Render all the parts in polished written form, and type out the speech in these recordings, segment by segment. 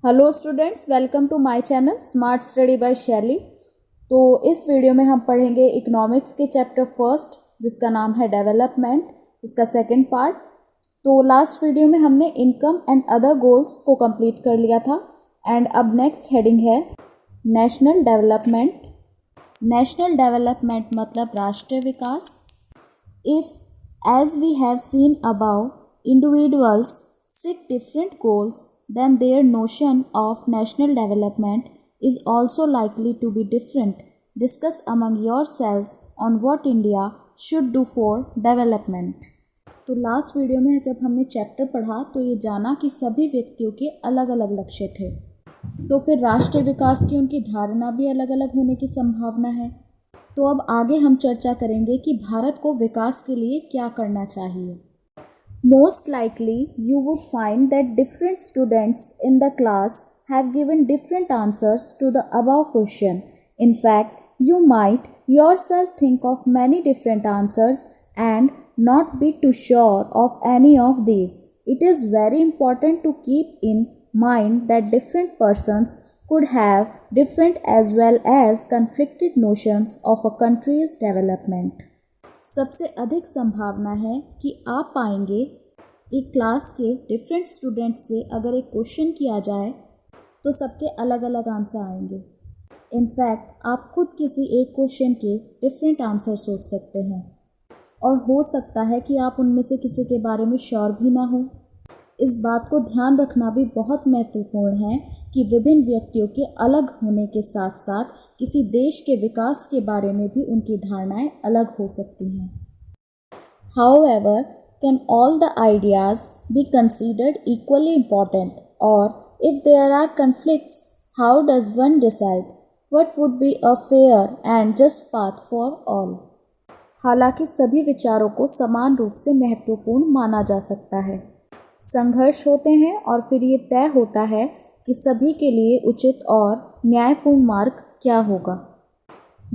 Hello students, welcome to my channel smart study by Shelly. तो इस video में हम पढ़ेंगे इकोनॉमिक्स के चैप्टर फर्स्ट जिसका नाम है डेवलपमेंट, इसका सेकंड पार्ट। तो लास्ट वीडियो में हमने इनकम एंड अदर गोल्स को कंप्लीट कर लिया था एंड अब नेक्स्ट हेडिंग है नेशनल डेवलपमेंट। नेशनल डेवलपमेंट मतलब राष्ट्रीय विकास। If as we have seen about individuals seek different goals, then their notion of national development is also likely to be different. Discuss among yourselves on what India should do for development. तो last video में जब हमने chapter पढ़ा तो ये जाना कि सभी व्यक्तियों के अलग अलग लक्ष्य थे, तो फिर राष्ट्रीय विकास की उनकी धारणा भी अलग अलग होने की संभावना है। तो अब आगे हम चर्चा करेंगे कि भारत को विकास के लिए क्या करना चाहिए। Most likely, you would find that different students in the class have given different answers to the above question. In fact, you might yourself think of many different answers and not be too sure of any of these. It is very important to keep in mind that different persons could have different as well as conflicted notions of a country's development. सबसे अधिक संभावना है कि आप पाएंगे एक class के different student से अगर एक क्वेश्चन किया जाए तो सबके अलग अलग आंसर आएंगे। इनफैक्ट आप खुद किसी एक क्वेश्चन के डिफरेंट आंसर सोच सकते हैं और हो सकता है कि आप उनमें से किसी के बारे में श्योर भी ना हो। इस बात को ध्यान रखना भी बहुत महत्वपूर्ण है कि विभिन्न व्यक्तियों के अलग होने के साथ साथ किसी देश के विकास के बारे में भी उनकी धारणाएं अलग हो सकती हैं। However, can all the ideas be considered equally important, or if there are conflicts, how does one decide what would be a fair and just path for all? हालांकि सभी विचारों को समान रूप से महत्वपूर्ण माना जा सकता है, संघर्ष होते हैं और फिर ये तय होता है कि सभी के लिए उचित और न्यायपूर्ण मार्ग क्या होगा।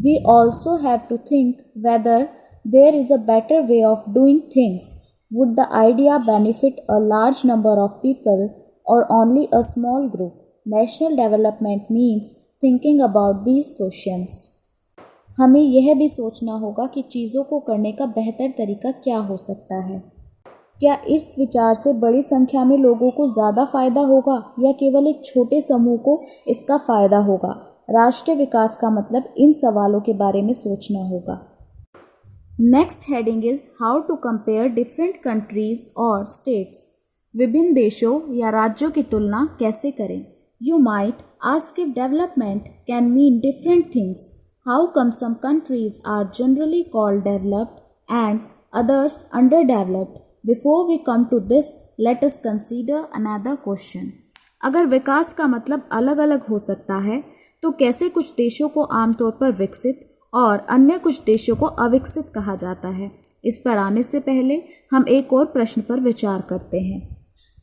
We also have to think whether there is a better way of doing things. Would the idea benefit a large number of people or only a small group? National development means thinking about these questions. हमें यह भी सोचना होगा कि चीज़ों को करने का बेहतर तरीका क्या हो सकता है। क्या इस विचार से बड़ी संख्या में लोगों को ज़्यादा फ़ायदा होगा या केवल एक छोटे समूह को इसका फ़ायदा होगा? राष्ट्रीय विकास का मतलब इन सवालों के बारे में सोचना होगा। Next heading is how to compare different countries और स्टेट्स। विभिन्न देशों या राज्यों की तुलना कैसे करें? You might ask if development can mean different things. How come some countries are generally called developed and others underdeveloped? Before we come to this, let us consider another question. अगर विकास का मतलब अलग अलग हो सकता है तो कैसे कुछ देशों को आमतौर पर विकसित और अन्य कुछ देशों को अविकसित कहा जाता है? इस पर आने से पहले हम एक और प्रश्न पर विचार करते हैं।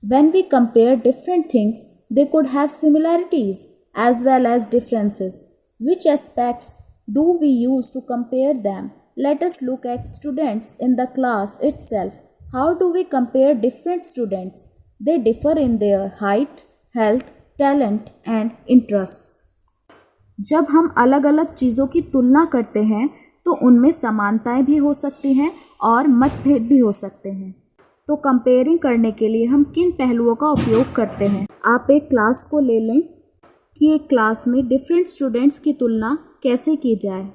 When we compare different things, they could have similarities as well as differences. Which aspects do we use to compare them? Let us look at students in the class itself. How do we compare different students? They differ in their height, health, talent and interests. जब हम अलग अलग चीज़ों की तुलना करते हैं तो उनमें समानताएं भी हो सकती हैं और मतभेद भी हो सकते हैं। तो कंपेयरिंग करने के लिए हम किन पहलुओं का उपयोग करते हैं? आप एक क्लास को ले लें कि एक क्लास में डिफरेंट स्टूडेंट्स की तुलना कैसे की जाए।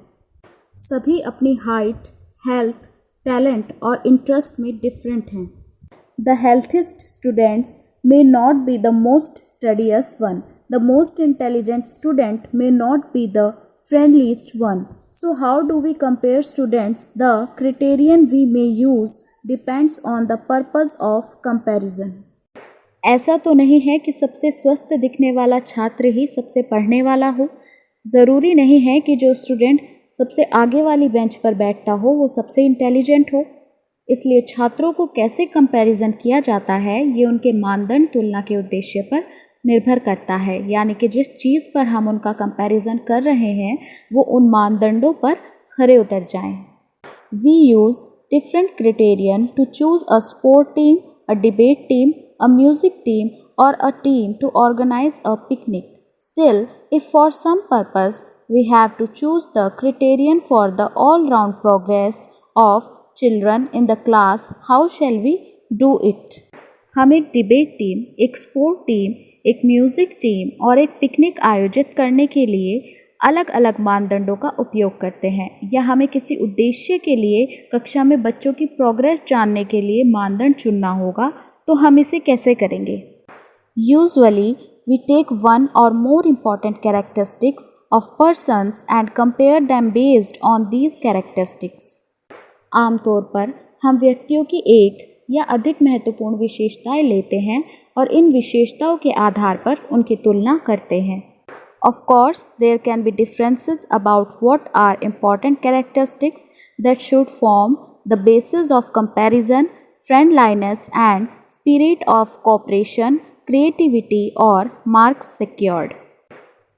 सभी अपनी हाइट, हेल्थ, टैलेंट और इंटरेस्ट में डिफरेंट हैं। The healthiest students may not be the most studious one. The most intelligent student may not be the friendliest one. So how do we compare students? The criterion we may use depends on the purpose of comparison. ऐसा तो नहीं है कि सबसे स्वस्थ दिखने वाला छात्र ही सबसे पढ़ने वाला हो। ज़रूरी नहीं है कि जो स्टूडेंट सबसे आगे वाली बेंच पर बैठता हो वो सबसे इंटेलिजेंट हो। इसलिए छात्रों को कैसे कंपैरिजन किया जाता है ये उनके मानदंड तुलना के उद्देश्य पर निर्भर करता है, यानी कि जिस चीज़ पर हम उनका कंपैरिजन कर रहे हैं वो उन मानदंडों पर खरे उतर जाएं। We use different criterion to choose a sport team, a debate team, a music team or a team to organize a picnic. Still, if for some purpose we have to choose the criterion for the all-round progress of children in the class, how shall we do it? हम एक debate team, एक sport team, एक music team और एक picnic आयोजित करने के लिए अलग अलग मानदंडों का उपयोग करते हैं, या हमें किसी उद्देश्य के लिए कक्षा में बच्चों की प्रोग्रेस जानने के लिए मानदंड चुनना होगा, तो हम इसे कैसे करेंगे? यूजुअली वी टेक वन और more important characteristics of persons and compare them based on these characteristics. आमतौर पर हम व्यक्तियों की एक या अधिक महत्वपूर्ण विशेषताएं लेते हैं और इन विशेषताओं के आधार पर उनकी तुलना करते हैं। Of course, there can be differences about what are important characteristics that should form the basis of comparison, friendliness and spirit of cooperation, creativity or marks secured.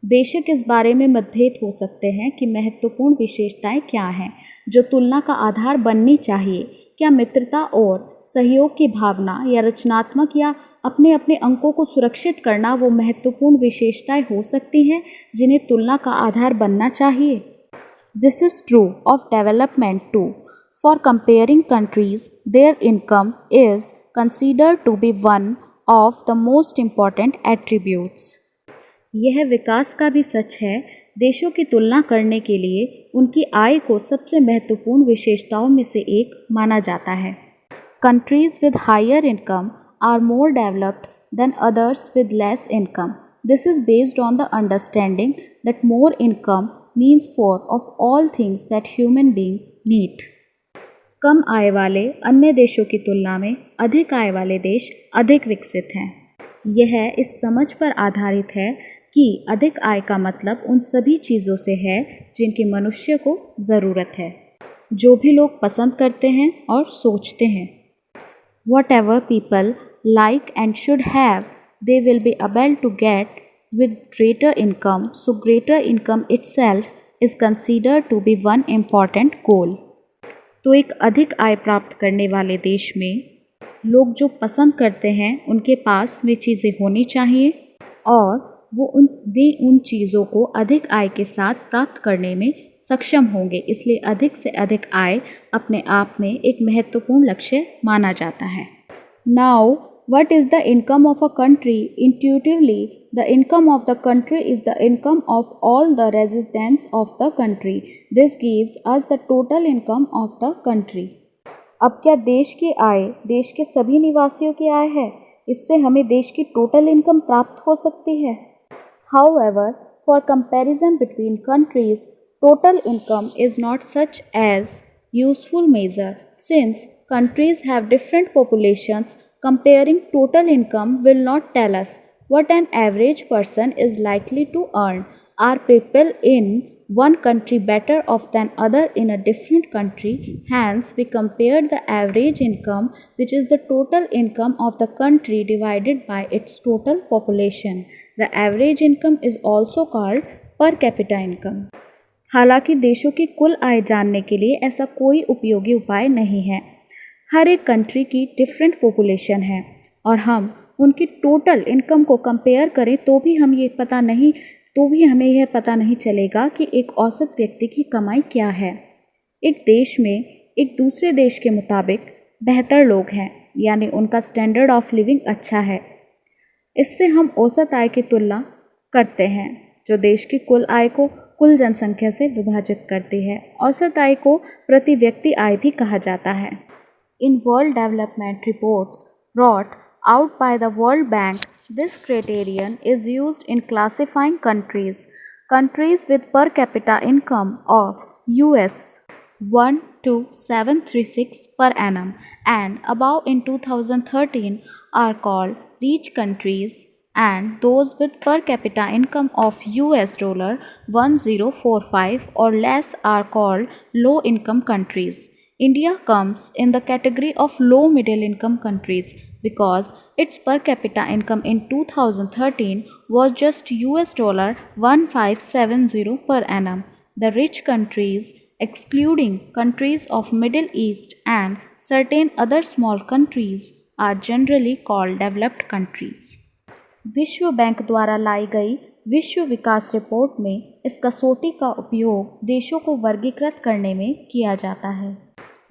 बेशक इस बारे में मतभेद हो सकते हैं कि महत्वपूर्ण विशेषताएं क्या हैं जो तुलना का आधार बननी चाहिए। क्या मित्रता और सहयोग की भावना या रचनात्मक या अपने अपने अंकों को सुरक्षित करना वो महत्वपूर्ण विशेषताएं हो सकती हैं जिन्हें तुलना का आधार बनना चाहिए? This is true of development too. For comparing countries, their income is considered to be one of the most important attributes. यह विकास का भी सच है। देशों की तुलना करने के लिए उनकी आय को सबसे महत्वपूर्ण विशेषताओं में से एक माना जाता है। Countries with higher income are more developed than others with less income. This is based on the understanding that more income means more of all things that human beings need. कम आय वाले अन्य देशों की तुलना में अधिक आय वाले देश अधिक विकसित हैं। यह इस समझ पर आधारित है कि अधिक आय का मतलब उन सभी चीज़ों से है जिनकी मनुष्य को ज़रूरत है, जो भी लोग पसंद करते हैं और सोचते हैं। Whatever people like and should have, they will be able to get with greater income, so greater income itself is considered to be one important goal. तो एक अधिक आय प्राप्त करने वाले देश में लोग जो पसंद करते हैं उनके पास वे चीज़ें होनी चाहिए और वे उन चीज़ों को अधिक आय के साथ प्राप्त करने में सक्षम होंगे। इसलिए अधिक से अधिक आय अपने आप में एक महत्वपूर्ण लक्ष्य माना जाता है। Now what is the income of a country? Intuitively, the income of the country is the income of all the residents of the country. This gives us the total income of the country. अब क्या देश की आय देश के सभी निवासियों की आय है? इससे हमें देश की टोटल इनकम प्राप्त हो सकती है। However, for comparison between countries, total income is not such as useful measure. Since countries have different populations, comparing total income will not tell us what an average person is likely to earn. Are people in one country better off than other in a different country? Hence, we compared the average income, which is the total income of the country divided by its total population. The average income is also called per capita income. हालांकि देशों की कुल आय जानने के लिए ऐसा कोई उपयोगी उपाय नहीं है। हर एक कंट्री की डिफरेंट पॉपुलेशन है और हम उनकी टोटल इनकम को कंपेयर करें तो भी हमें यह पता नहीं चलेगा कि एक औसत व्यक्ति की कमाई क्या है। एक देश में एक दूसरे देश के मुताबिक बेहतर लोग हैं, यानी उनका स्टैंडर्ड ऑफ लिविंग अच्छा है। इससे हम औसत आय की तुलना करते हैं जो देश की कुल आय को कुल जनसंख्या से विभाजित करती है। औसत आय को प्रति व्यक्ति आय भी कहा जाता है। In world development reports brought out by the World Bank, this criterion is used in classifying countries. Countries with per capita income of US 12736 per annum and above in 2013 are called rich countries, and those with per capita income of US $1045 or less are called low income countries. India comes in the category of low middle income countries because its per capita income in 2013 was just $1570 per annum. The rich countries, excluding countries of Middle East and certain other small countries, are generally called developed countries. विश्व bank द्वारा लाई गई विश्व विकास report में इस कसौटी का उपयोग देशों को वर्गीकृत करने में किया जाता है।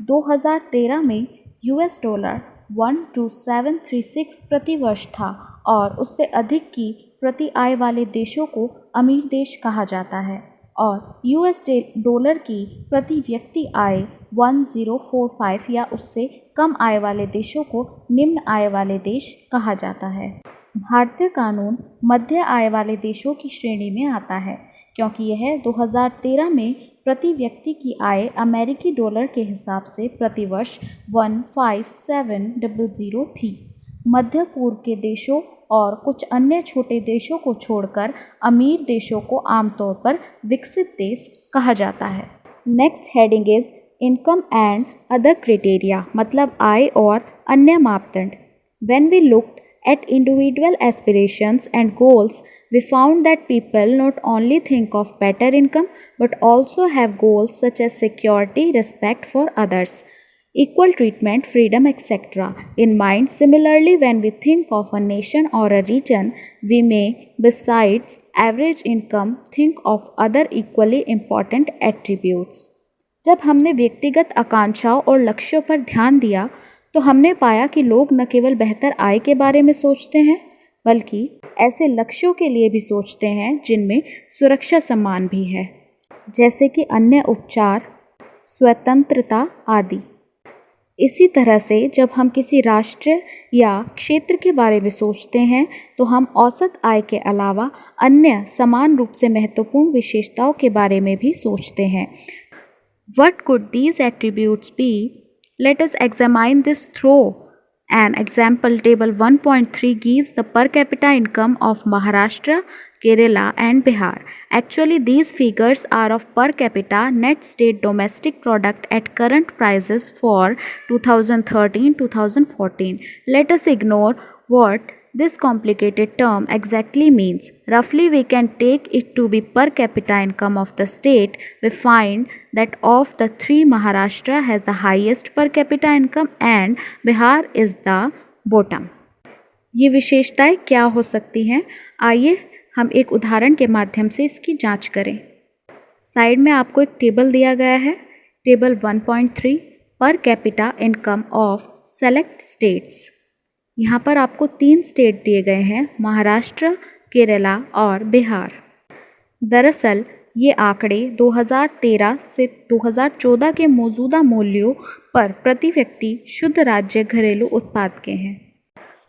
2013 में US डॉलर 12736 प्रति वर्ष था और उससे अधिक की प्रति आय वाले देशों को अमीर देश कहा जाता है और US डॉलर की प्रति व्यक्ति आय 1045 या उससे कम आय वाले देशों को निम्न आय वाले देश कहा जाता है। भारतीय कानून मध्य आय वाले देशों की श्रेणी में आता है क्योंकि यह 2013 में प्रति व्यक्ति की आय अमेरिकी डॉलर के हिसाब से प्रति वर्ष 15700 थी। मध्य पूर्व के देशों और कुछ अन्य छोटे देशों को छोड़कर अमीर देशों को आमतौर पर विकसित देश कहा जाता है। Next heading is income and other criteria, मतलब आय और अन्य मापदंड। When we looked at individual aspirations and goals, we found that people not only think of better income but also have goals such as security, respect for others, equal treatment, freedom, etc. in mind. Similarly, when we think of a nation or a region, we may, besides average income, think of other equally important attributes. जब हमने व्यक्तिगत आकांक्षाओं और लक्ष्यों पर ध्यान दिया तो हमने पाया कि लोग न केवल बेहतर आय के बारे में सोचते हैं बल्कि ऐसे लक्ष्यों के लिए भी सोचते हैं जिनमें सुरक्षा सम्मान भी है, जैसे कि अन्य उपचार, स्वतंत्रता आदि। इसी तरह से जब हम किसी राष्ट्र या क्षेत्र के बारे में सोचते हैं तो हम औसत आय के अलावा अन्य समान रूप से महत्वपूर्ण विशेषताओं के बारे में भी सोचते हैं। What could these attributes be? Let us examine this through an example. Table 1.3 gives the per capita income of Maharashtra, Kerala and Bihar. Actually, these figures are of per capita net state domestic product at current prices for 2013-2014. Let us ignore what this complicated term exactly means. Roughly, we can take it to be per capita income of the state. We find that of the three, Maharashtra has the highest per capita income and Bihar is the bottom. ये विशेषताएं क्या हो सकती हैं? आइए हम एक उदाहरण के माध्यम से इसकी जांच करें। साइड में आपको एक टेबल दिया गया है, table 1.3 per capita income of select states. यहाँ पर आपको 3 स्टेट दिए गए हैं, महाराष्ट्र, केरला और बिहार। दरअसल ये आंकड़े 2013 से 2014 के मौजूदा मूल्यों पर प्रति व्यक्ति शुद्ध राज्य घरेलू उत्पाद के हैं।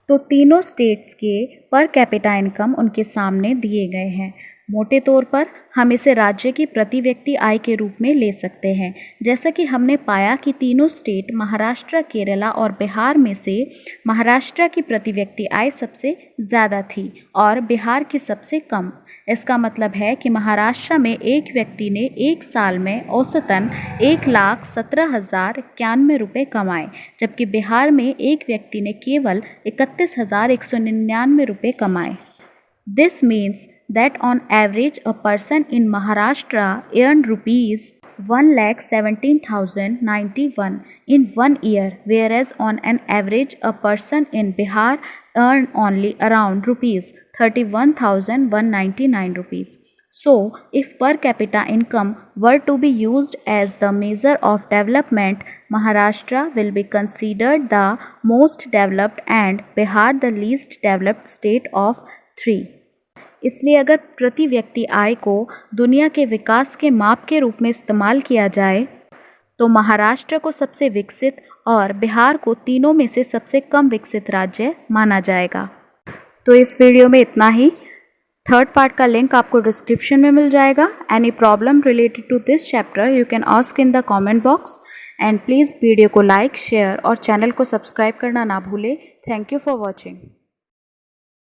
तो तीनों स्टेट्स के पर कैपिटा इनकम उनके सामने दिए गए हैं। मोटे तौर पर हम इसे राज्य की प्रति व्यक्ति आय के रूप में ले सकते हैं। जैसा कि हमने पाया कि तीनों स्टेट महाराष्ट्र, केरला और बिहार में से महाराष्ट्र की प्रति व्यक्ति आय सबसे ज़्यादा थी और बिहार की सबसे कम। इसका मतलब है कि महाराष्ट्र में एक व्यक्ति ने एक साल में औसतन 1,17,091 रुपये कमाए, जबकि बिहार में एक व्यक्ति ने केवल 31,199 रुपये कमाए। This means that on average a person in Maharashtra earned rupees 1,17,091 in 1 year, whereas on an average a person in Bihar earned only around rupees 31,199 rupees. So, if per capita income were to be used as the measure of development, Maharashtra will be considered the most developed and Bihar the least developed state of 3. इसलिए अगर प्रति व्यक्ति आय को दुनिया के विकास के माप के रूप में इस्तेमाल किया जाए तो महाराष्ट्र को सबसे विकसित और बिहार को तीनों में से सबसे कम विकसित राज्य माना जाएगा। तो इस वीडियो में इतना ही। थर्ड पार्ट का लिंक आपको डिस्क्रिप्शन में मिल जाएगा। Any problem related to this chapter you can ask in the comment box and please video को लाइक, शेयर और चैनल को सब्सक्राइब करना ना भूलें। Thank you for watching.